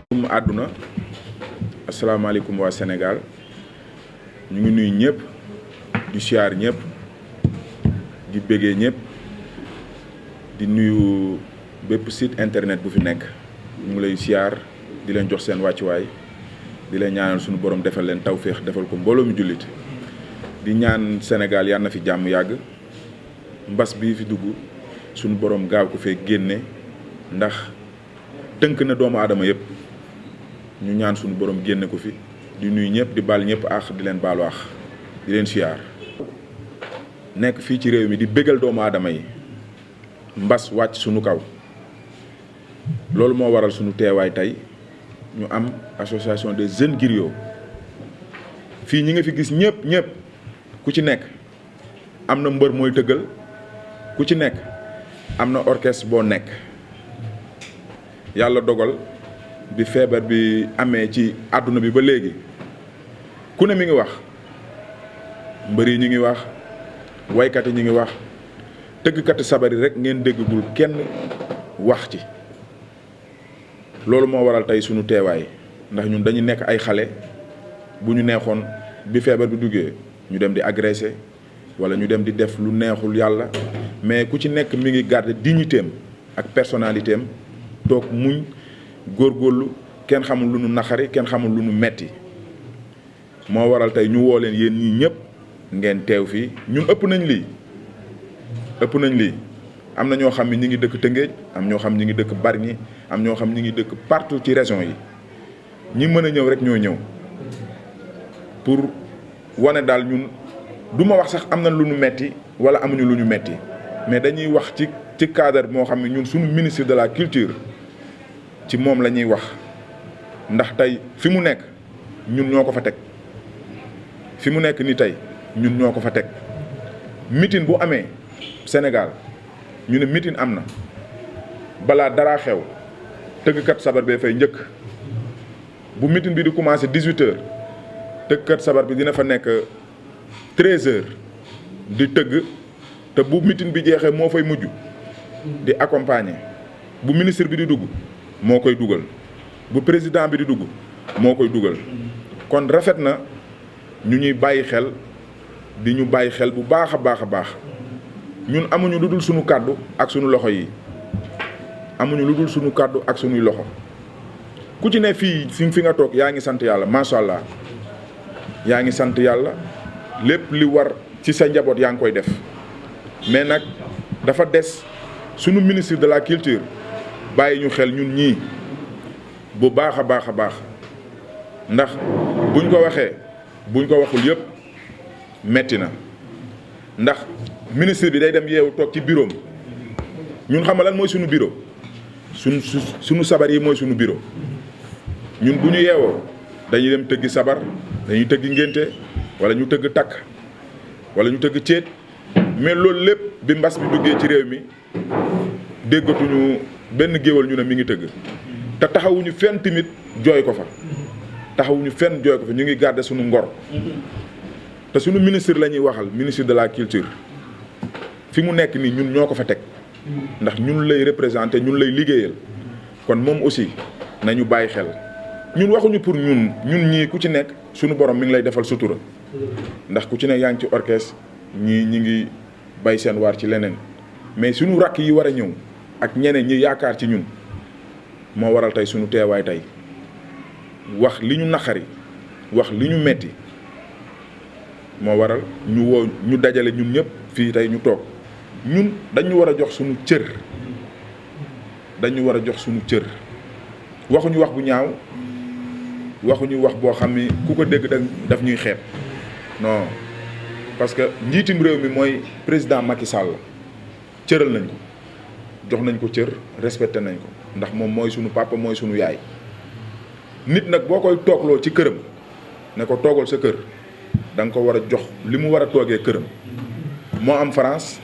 àdduna asalaamaaleykum waa Sénégal ñu ngi nuyu ñëpp di siyaar ñëpp di bëggee ñëpp di nuyu bépp site internet bu fi nekk ñu ngi lay siyaar di leen jox seen wàccuwaay di leen ñaanal suñu borom defal leen tawféex defal ko mbooloo mu jullit di ñaan Sénégal yal na fi jàmm yàgg mbas bii fi dugg suñu borom gaaw ko fee génne ndax tënk na doomu aadama yëpp ñu ñaan suñu borom génne ko fi di nuyu ñëpp di baal ñëpp àq di leen baalu àq di leen siyaar nekk fii ci réew mi di bégal doomu aadama yi mbas wàcc suñu kaw loolu moo waral suñu teewaay tey ñu am association des jeunes griots fii ñi nga fi gis ñëpp ku ci nekk am na mbër mooy tëggal ku ci nekk am na orchestre boo nekk yàlla dogal bi feebar bi amee ci àdduna bi ba léegi ku ne mi ngi wax mbër yi ñu ngi wax waykat yi ñu ngi wax tëggkati sabar yi rek ngeen déggagul kenn wax ci loolu moo waral tey sunu teewaay ndax ñun dañu nekk ay xale bu ñu neexoon bi feebar bi duggee ñu dem di agressé wala ñu dem di def lu neexul yàlla mais ku ci nekk mi ngi garder dignité am ak personnalité am toog muñ góorgóorlu kenn xamul lu nu naxari kenn xamul lu nu metti moo waral tey ñu woo leen yéen ñii ñëpp ngeen teew fii ñun ëpp nañ lii am na ñoo xam ne ñi ngi dëkk Tëngéej am ñoo xam ñi ngi dëkk Bargny am ñoo xam ñi ngi dëkk partout ci région yi ñi mën a ñëw rek ñoo ñëw pour wane daal ñun du ma wax sax am na lu ñu metti wala amuñu lu ñu metti mais dañuy wax ci cadre moo xam ne ñun suñu ministre de la culture ci moom la ñuy wax ndax tey fi mu nekk ñun ñoo ko fa teg fi mu nekk ni tey ñun ñoo ko fa teg meeting bu amee Sénégal ñu ne meeting am na balaa dara xew tëggkat sabar bee fay njëkk bu meeting bi di commencé 18h tëggkat sabar bi dina fa nekk 13h di tëgg te bu meeting bi jeexee moo fay mujj di accompagner bu ministre bi di dugg moo koy dugal bu président bi di dugg moo koy dugal kon rafet na ñu ñuy bàyyi xel di ñu bàyyi xel bu baax a baax ñun amuñu lu dul suñu kàddu ak suñu loxo yi amuñu lu dul suñu kàddu ak suñuy loxo ku ci ne fii fi nga toog yaa ngi sant yàlla macha allah yaa ngi sant yàlla lépp li war ci sa njaboot yaa ngi koy def mais nag dafa des suñu ministre de la culture bàyyi ñu xel ñun ñii bu baax a baax ndax buñ ko waxee buñ ko waxul yëpp metti na ndax ministre bi day dem yeewu toog ci bureau ñun xam nga lan mooy suñu bureau suñu sabar yi mooy suñu bureau ñun bu ñu yeewoo dañuy dem tëggi sabar dañuy tëggi ngénte wala ñu tëgg takk wala ñu tëgg céet mais loolu lépp bi mbas bi duggee ci réew mi déggatuñu benn géwal ñu ne mi ngi tëgg te taxawuñu fenn tamit jooy ko fa ñu ngi garder suñu ngor te suñu ministre la ñuy waxal ministre de la culture fi mu nekk nii ñun ñoo ko fa teg ndax ñun lay représenter ñun lay liggéeyal kon moom aussi nañu bàyyi xel ñun waxuñu pour ñun ñii ku ci nekk suñu borom mi ngi lay defal sutura ndax ku ci nekk yaa ngi ci orchestre ñi ngi bay seen waar ci leneen mais suñu rakk yi war a ñëw ak ñeneen ñi yaakaar ci ñun moo waral tey suñu teewaay tey wax li ñu naqari wax li ñu metti moo waral ñu dajale ñun ñëpp fii tey ñu toog ñun dañu war a jox suñu cër waxuñu wax bu ñaaw waxuñu wax boo xam ni ku ko dégg daf ñuy xeeb non parce que njiitum réew mi mooy président Macky Sall cëral nañ ko jox nañ ko cër respecté nañ ko ndax moom mooy sunu papa mooy sunu yaay nit nag boo koy toogloo ci këram ne ko toogal sa kër da nga ko war a jox li mu war a toogee këram moo am France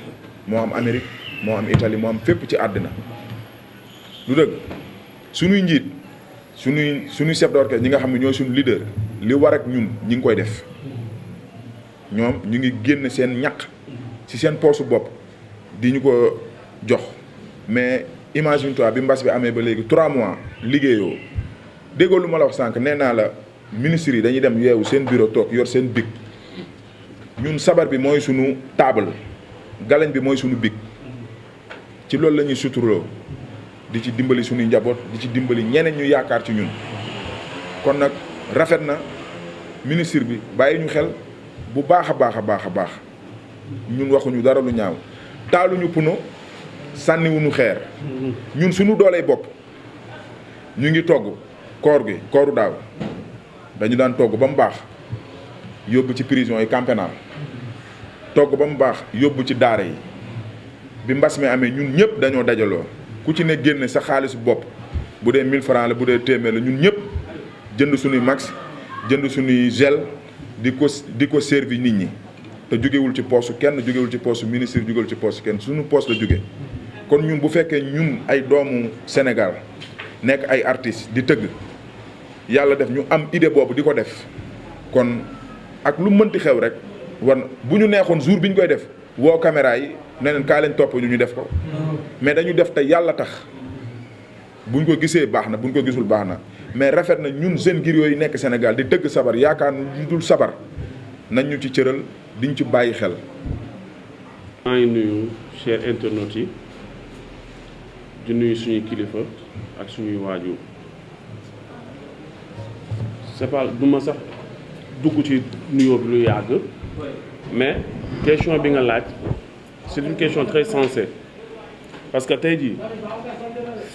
moo am Amérique moo am Italie moo am fépp ci àddina lu dëgg sunuy njiit sunuy chef d'orchestre ñi nga xam ne ñooy suñu leader li war ak ñun ñi ngi koy def ñoom ñu ngi génn seen ñaq ci seen poosu bopp di ñu ko jox mais imagine toi bi mbas bi amee ba léegi 3 mois liggéeyoo déggoo lu ma la wax sànq nee naa la ministres yi dañuy dem yeewu seen bureau toog yor seen bic ñun sabar bi mooy sunu table galañ bi mooy sunu bic ci loolu la ñuy suturloo di ci dimbali suñuy njaboot di ci dimbali ñeneen ñu yaakaar ci ñun kon nag rafet na ministre bi bàyyi ñu xel bu baax a baax a baax a baax ñun waxuñu dara lu ñaaw taaluñu puno sànniwuñu xeer ñun suñu doolee bopp ñu ngi togg koor gi kooru daaw dañu daan togg ba mu baax yóbbu ci prison yi camp pénal togg ba mu baax yóbbu ci daara yi bi mbas mi amee ñun ñëpp dañoo dajaloo ku ci ne génne sa xaalisu bopp bu dee 1000 francs la bu dee téeméer la ñun ñëpp jënd suñuy max jënd suñuy gel di ko servi nit ñi te jógewul ci poste kenn jógewul ci poste ministre jógewul ci poste kenn suñu poste la jóge kon ñun bu fekkee ñun ay doomu Sénégal nekk ay artistes di tëgg yàlla def ñu am idée boobu di ko def kon ak lu mënti xew rek war bu ñu neexoon jour bi ñu koy def woo caméra yi ne leen kaa leen topp ñu def ko mais dañu def te yàlla tax buñ ko gisee baax na buñ ko gisul baax na mais rafet na ñun jeunes griots yi nekk Sénégal di tëgg sabar yaakaar ñu dul sabar nañ ñu ci cëral diñ ci bàyyi xel. maa ngi nuyu chers internautes yi di nuyu suñuy kilifa ak suñuy waajur c'est pas du ma sax dugg ci nuyoo bi lu yàgg mais question bi nga laaj c'est une question très sensée parce que tey jii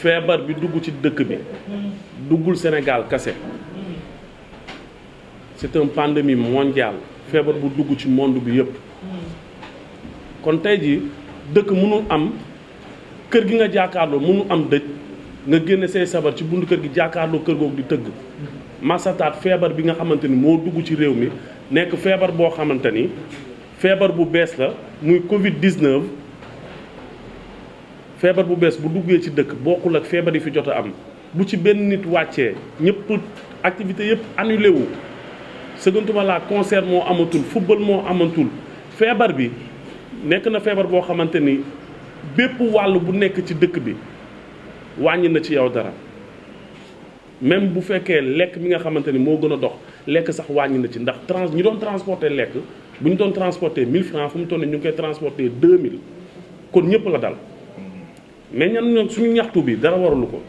feebar bi dugg ci dëkk bi duggul Sénégal kese c'est une pandémie mondiale feebar bu dugg ci monde bi yëpp kon tey jii dëkk mënul am kër gi nga jàkkaarloo mënul am dëj nga génne say sabar ci buntu kër gi jàkkaarloo kër googu di tëgg masataat feebar bi nga xamante ni moo dugg ci réew mi nekk feebar boo xamante ni feebar bu bees la muy Covid-19 feebar bu bees bu duggee ci dëkk bokkul ak feebar yi fi jot a am bu ci benn nit wàccee ñëpp activité yëpp annulé wu sëgantuma laa concert moo amatul football moo amatul feebar bi nekk na feebar boo xamante ni bépp wàll bu nekk ci dëkk bi wàññi na ci yow dara même bu fekkee lekk mi nga xamante ni moo gën a dox lekk sax wàññi na ci ndax ñi doon transporter lekk bu ñu doon transporter 1000 francs fu mu toll nii ñu ngi koy transporter 2000 kon ñëpp la dal mais ñan suñu ñaxtu bi dara waralu ko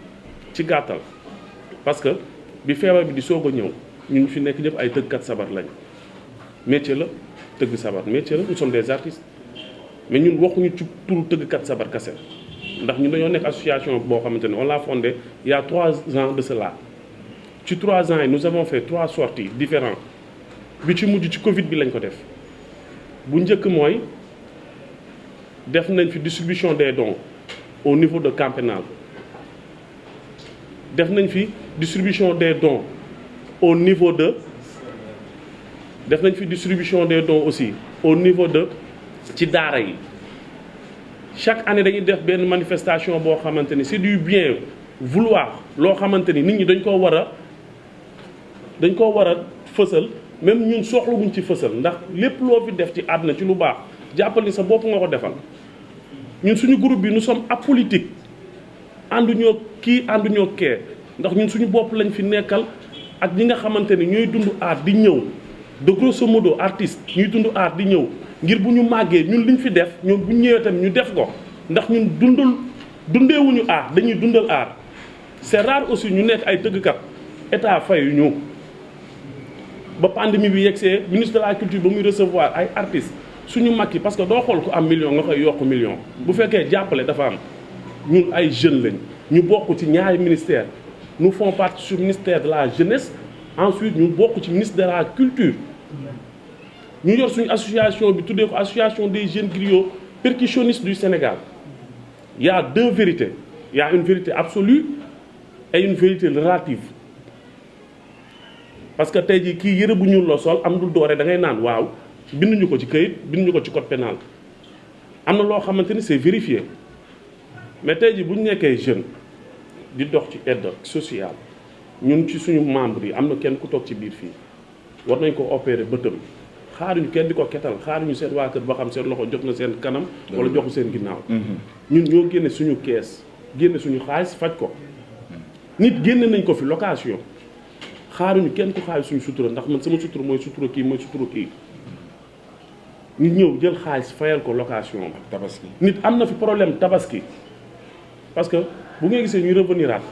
ci gàttal parce que bi feebar bi di soog a ñëw ñun fi nekk ñëpp ay tëggkat sabar lañ métier la tëgg sabar métier la nous sommes des artistes mais ñun waxuñu ci turu tëggkat sabar kese ndax ñun dañoo nekk association boo xamante ne on l'a fondée il y a 3 ans de cela ci 3 ans yi nous avons fait 3 sorties différentes bi ci mujj ci Covid bi lañ ko def bu njëkk mooy def nañ fi distribution des dons au niveau de camp pénal def nañ fi distribution des dons au niveau de def nañ fi distribution des dons aussi au niveau de ci daara yi chaque année dañuy def benn manifestation boo xamante ni c'est du bien vouloir loo xamante ni nit ñi dañ koo war a fësal même ñun soxlawuñ ci fësal ndax lépp loo fi def ci àdduna ci lu baax jàppal ni sa bopp nga ko defal ñun suñu groupe bi nous sommes apolitique ànduñoo kii ànduñoo kee ndax ñun suñu bopp lañ fi nekkal ak ñi nga xamante ni ñooy dund art di ñëw de grosso modo artiste ñuy dund art di ñëw ngir bu ñu màggee ñun liñ fi def ñoom bu ñu ñëwee tamit ñu def ko ndax ñun dundeewuñu art dañuy dundal art c'est rare aussi ñu nekk ay tëggkat état fayu ñu ba pandémie bi yegsee ministre de la culture ba muy recevoir ay artistes suñu mag yi parce que doo xool ku am million nga koy yokk million bu fekkee jàppale dafa am ñun ay jeunes lañ ñu bokk ci ñaari ministère nous faisons partie sur ministère de la jeunesse ensuite ñu bokk ci ministre de la culture ñu yor suñu association bi tuddee ko association des jeunes griots percussionnistes du Sénégal il y a 2 vérités il y a une vérité absolue et une vérité relative parce que tey jii kii yëre bu ñuul la sol am dul doore da ngay naan waaw binduñu ko ci këyit binduñu ko ci code pénal am na loo xamante ni c'est vérifié mais tey jii bu ñu nekkee jeune di dox ci aide sociale ñun ci suñu membre yi am na kenn ku toog ci biir fii war nañ ko opérer bëtam xaaruñu kenn di ko ketal xaaruñu seen waa kër ba xam seen loxo jot na seen kanam wala joxu seen ginnaaw ñun ñoo génne suñu kees génne suñu xaalis faj ko nit génne nañ ko fi location xaaruñu kenn ku xaalis suñu sutura ndax man sama sutura mooy sutura kii mooy sutura kii nit ñëw jël xaalis fayal ko location ak tabaski. nit am na fi problème tabaski parce que bu ngeen gisee ñuy revenir at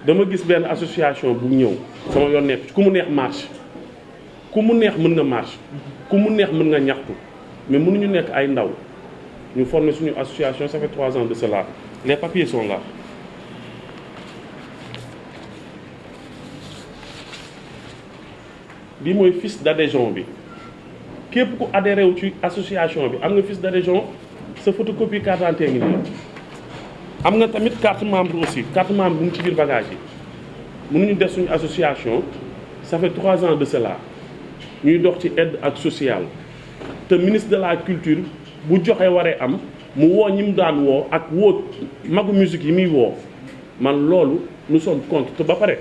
dama gis benn association bu ñëw sama yoon nekk ku mu neex marche ku mu neex mën nga marche ku mu neex mën nga ñaxtu mais mënuñu nekk ay ndaw ñu former suñu association ça fait 3 ans de cela les papiers sont là. bi mooy fiche d'adhésion bi képp ku adhéré wu ci association bi am nga fiche d'adhésion sa photocopie carte d'identité ngi nii am nga tamit carte membre aussi carte membre bu ngi ci biir bagage yi mënuñu def suñu association ça fait 3 ans de cela ñuy dox ci aide ak sociale te ministre de la culture bu joxe waree am mu woo ñi mu daan woo ak woo magu musique yi muy woo man loolu nous sommes contre te ba pare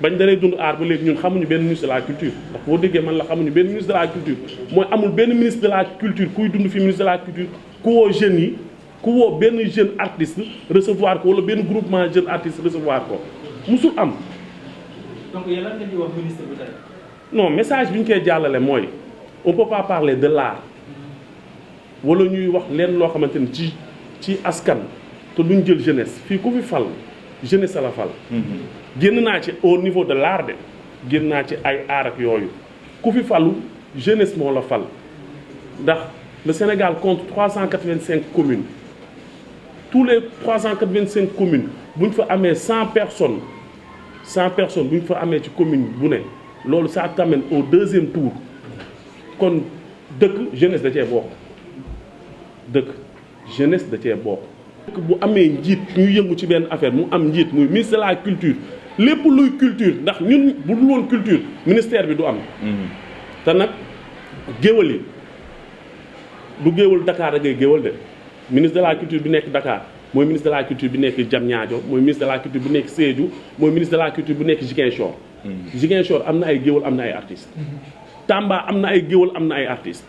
bañ daree dund aar ba léegi ñun xamuñu benn ministre de la culture ndax boo déggee man la xamuñu benn ministre de la culture mooy amul benn ministre de la culture kuy dund fi ministre de la culture ku woo jeunes yi ku woo benn jeune artiste recevoir ko wala benn groupement jeune artiste recevoir ko musul am. donc yéen lan nga ñuy wax ministre bi tey. non message bi ñu koy jàllale mooy on peut pas parler de l'art wala ñuy wax leen loo xamante ni ci askan te duñ jël jeunesse fii ku fi fal jeunesse la fal. génn naa ci au niveau de l'art de génn naa ci ay aar ak yooyu ku fi falu jeunesse moo la fal ndax le Sénégal compte 385 communes tous les 385 communes bu ñu fa amee 100 personnes bu ñu fa amee ci commune bu ne loolu ça t'amène au 2e tour kon dëkk jeunesse da cee bokk dëkk jeunesse da cee bokk. dëkk bu amee njiit ñu yëngu ci benn affaire mu am njiit muy ministre de la culture lépp luy culture ndax ñun bu dul woon culture ministère bi du am. te nag géwal yi du géwal Dakar da ngay géwal de ministre de la culture bi nekk Dakar mooy ministre de la culture bi nekk Diamniadio mooy ministre de la culture bi nekk Sédhiou mooy ministre de la culture bi nekk Ziguinchor. Ziguinchor am na ay géwal am na ay artistes. Tamba am na ay géwal am na ay artistes.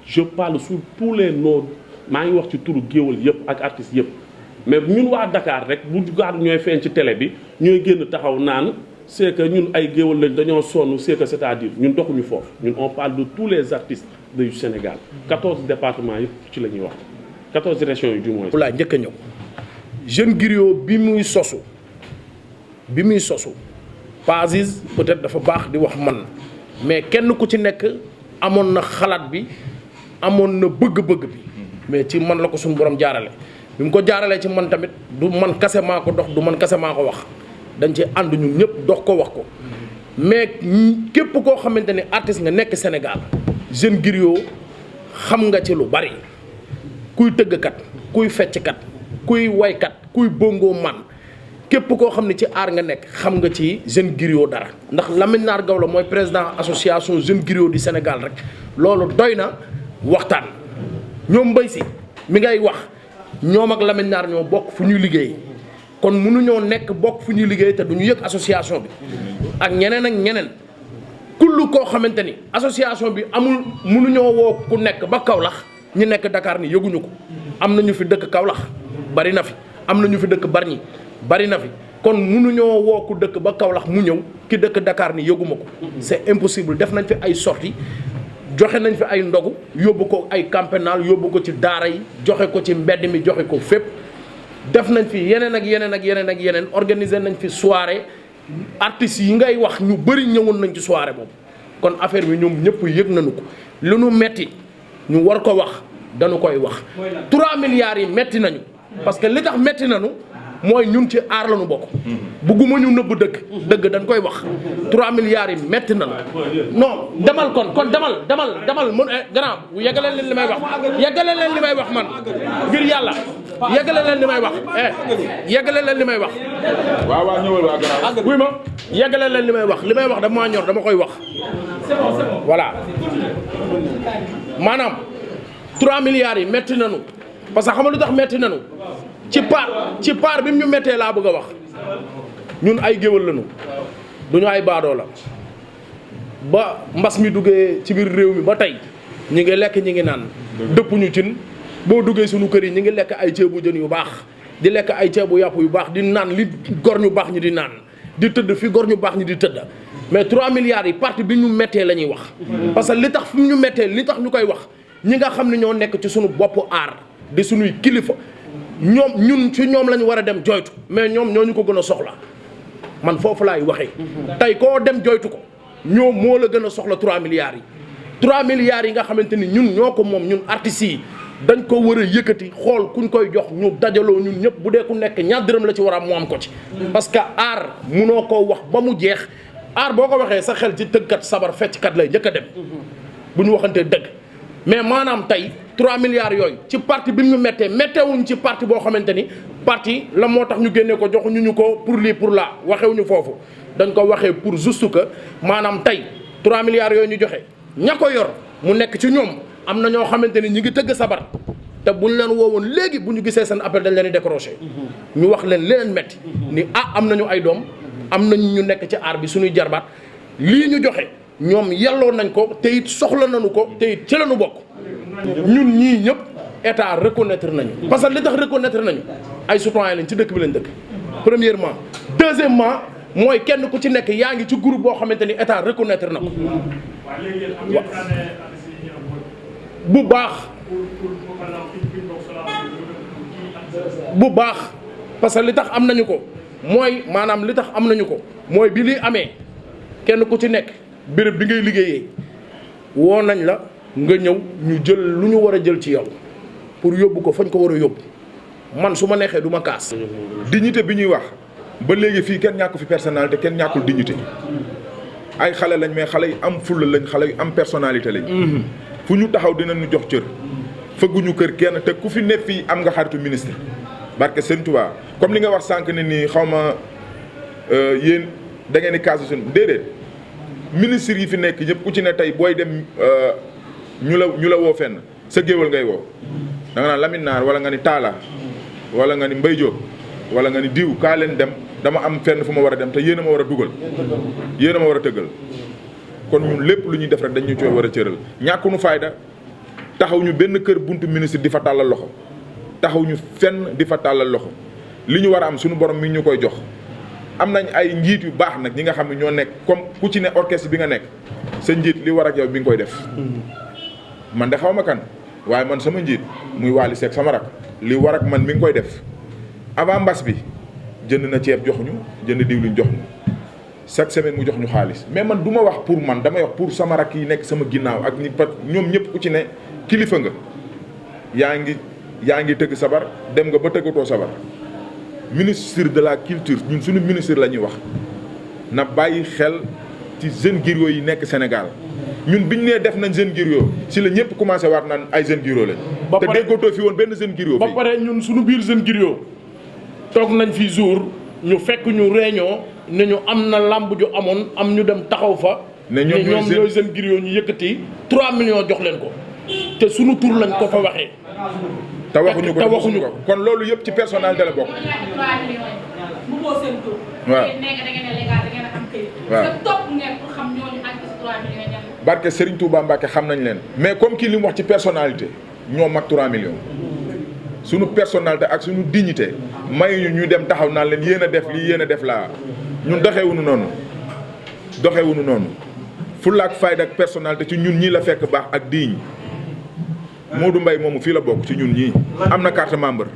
je parle sur tous les noms maa ngi wax ci turu géwal yëpp ak artistes yëpp mais ñun waa Dakar rek bu gaar ñooy feeñ ci télé bi ñooy génn taxaw naan c'est que ñun ay géwal lañ dañoo sonn c'est que c'est-à-dire ñun doxuñu foofu ñun on parle de tous les artistes du Sénégal 14 départements yëpp ci la ñuy wax 14 régions yi du moins. laa njëkk a ñëw jeune griot bi muy sosu Pazis peut-être dafa baax di wax man mais kenn ku ci nekk amoon na xalaat bi amoon na bëgg-bëgg bi mais ci man la ko suñu borom jaarale bi mu ko jaaralee ci man tamit du man kase maa ko dox du man kase maa ko wax dañ ci ànd ñun ñëpp dox ko wax ko mais képp koo xamante ne artiste nga nekk Sénégal jeune griot xam nga ci lu bari kuy tëggkat kuy fecckat kuy waykat kuy bongo man képp koo xam ne ci aar nga nekk xam nga ci jeune griot dara ndax Lamine Nar Gawlo mooy président association jeune griot du Sénégal rek loolu doy na waxtaan ñoom Mbaye Sy mi ngay wax ñoom ak Lamine Nar ñoo bokk fu ñuy liggéey kon mënuñoo nekk bokk fu ñuy liggéey te duñu yëg association bi ak ñeneen kullu koo xamante ni association bi amul mënuñoo woo ku nekk ba Kaolack ñi nekk Dakar ni yëguñu ko am na ñu fi dëkk Kaolack bari na fi am na ñu fi dëkk Bargny bari na fi kon mënuñoo woo ku dëkk ba Kaolack mu ñëw ki dëkk Dakar ni yëguma ko c'est impossible def nañ fi ay sorties joxe nañ fi ay ndogu yóbbu ko ay camp pénal yóbbu ko ci daara yi joxe ko ci mbedd mi joxe ko fépp def nañ fi yeneen organiser nañ fi soirée artistes yi ngay wax ñu bëri ñëwoon nañ ci soirée boobu kon affaire bi ñoom ñëpp yëg nañu ko lu nu metti ñu war ko wax dañu koy wax 3 milliards yi metti nañu parce que li tax metti nañu mooy ñun ci aar lañu bokk bugguma ñu nëbb dëgg dañ koy wax 3 milliards yi metti nañu non demal kon demal mun grand yeggaleen leen li may wax yeggaleen leen li may wax man ngir yàlla yeggaleen leen li may wax yeggaleen leen li may wax waaw ñëwal waa grand. wuy ma yeggaleen leen li may wax dama maa ñor dama koy wax voilà maanaam 3 milliards yi metti nañu parce que xam nga lu tax metti nañu ci part bi mu ñu méttee laa bëgg a wax ñun ay géwël lañu duñu ay baadoo la ba mbas mi duggee ci biir réew mi ba tey ñi ngi lekk ñi ngi naan dëpp ñu cin boo duggee suñu kër yi ñi ngi lekk ay ceebu jën yu baax di lekk ay ceebu yàpp yu baax di naan li gor ñu baax ñi di naan di tëdd fi gor ñu baax ñi di tëdd mais 3 milliards yi parti bi ñu méttee la ñuy wax. parce que li tax fi ñu méttee li tax ñu koy wax ñi nga xam ne ñoo nekk ci suñu bopp aar di suñuy kilifa ñun ci ñoom la ñu war a dem joytu mais ñoom ñoo ñu ko gën a soxla man foofu laay waxee. tey koo dem joytu ko ñoom moo la gën a soxla 3 milliards yi. 3 milliards yi nga xamante ni ñun ñoo ko moom ñun artistes yi dañ ko war a yëkkati xool kuñ koy jox ñu dajaloo ñun ñëpp bu dee ku nekk ñaar dërëm la ci war a am mu am ko ci. parce que aar munoo koo wax ba mu jeex aar boo ko waxee sa xel ci tëggkat sabar fecckat lay njëkk a dem bu ñu waxantee dëgg mais maanaam tey 3 milliards yooyu ci parti bi ñu métteewuñ ci parti boo xamante ni parti la moo tax ñu génnee ko joxuñu ñu ko pour lii pour là waxewuñu foofu dañ ko waxee pour juste que maanaam tey 3 milliards yooyu ñu joxe. ña ko yor mu nekk ci ñoom am na ñoo xamante ni ñi ngi tëgg sabar te buñ leen woowoon léegi bu ñu gisee seen appel dañ leen di décroché ñu wax leen leneen metti ni am nañu ay doom am nañu ñu nekk ci aar bi suñuy jarbaat lii ñu joxe ñoom yelloo nañ ko te it soxla nañu ko te it ci lañu bokk ñun ñii ñëpp état reconnaître nañu parce que li tax reconnaître nañu ay citoyen lañ ci dëkk bi lañ dëkk premièrement deuxièmement mooy kenn ku ci nekk yaa ngi ci groupe boo xamante ni état reconnaître na ko bu baax bu baax parce que li tax am nañu ko mooy maanaam li tax am nañu ko mooy bi li amee kenn ku ci nekk béréb bi ngay liggéeyee woo nañ la nga ñëw ñu jël lu ñu war a jël ci yow pour yóbbu ko fañ ko war a yóbbu man su ma neexee du ma kaas. dignité bi ñuy wax ba léegi fii kenn ñàkku fi personnalité kenn ñàkkul dignité ay xale lañ mais xale yu am fulla lañ xale yu am personnalité lañ. fu ñu taxaw dinañu jox cër fëgguñu kër kenn te ku fi ne fii am nga xaritu ministre barke Sëñ Tuubaa comme li nga wax sànq ne nii xaw ma yéen da ngeen di kaas suñu déedéet ministre yi fi nekk ñëpp ku ci ne tey booy dem ñu la woo fenn sa géwal ngay woo da nga naan Lamine Naar wala nga ni Talla wala nga ni Mbaye Diop wala nga ni diw kaa leen dem dama am fenn fu ma war a dem te yéen a ma war a dugal yéen a ma war a tëggal kon ñun lépp lu ñuy def rek dañu cooy war a cëral ñàkkunu fayda taxaw ñu benn kër buntu ministre di fa tàllal loxo taxaw ñu fenn di fa tàllal loxo li ñu war a am suñu borom mi ñu koy jox am nañ ay njiit yu baax nag ñi nga xam ne ñoo nekk comme ku ci ne orchestre bi nga nekk sa njiit li war ak yow bi nga koy def man de xaw ma kan waaye man sama njiit muy Wally Seck sama rak li war ak man mi ngi koy def avant mbas bi jënd na ceeb jox ñu jënd diwlin jox ñu chaque semaine mu jox ñu xaalis mais man du ma wax pour man damay wax pour sama rak yi nekk sama ginnaaw ak ñi ñoom ñëpp ku ci ne kilifa nga yaa ngi tëgg sabar dem nga ba tëggatoo sabar ministre de la culture ñun suñu ministre la ñuy wax na bàyyi xel ci jeunes griots yi nekk Sénégal ñun biñ nee def nañ jeune griot si la ñëpp commencé waat naan ay jeune griot lañ. te déggootoo fi woon benn jeune griot. ba pare ñun suñu biir jeune griot toog nañ fi jour ñu fekk ñu réunion ne ñu am na làmb ju amoon am ñu dem taxaw fa. ne ñoom ñooy jeune griot ñu yëkkati 3 millions jox leen ko te suñu tur lañ ko fa waxee. te waxuñu ko kon loolu yëpp ci personnalité la bokk. waaw barke Serigne Touba Mbacke xam nañ leen mais comme kii li mu wax ci personnalité ñoo mag 3 millions suñu personnalité ak suñu dignité mayuñu ñu dem taxaw naan leen yéen a def lii yéen a def laa ñun doxewuñu noonu fulla ak fayda ak personnalité ci ñun ñii la fekk baax ak digne Modou Mbaye moomu fii la bokk ci ñun ñii am na carte membre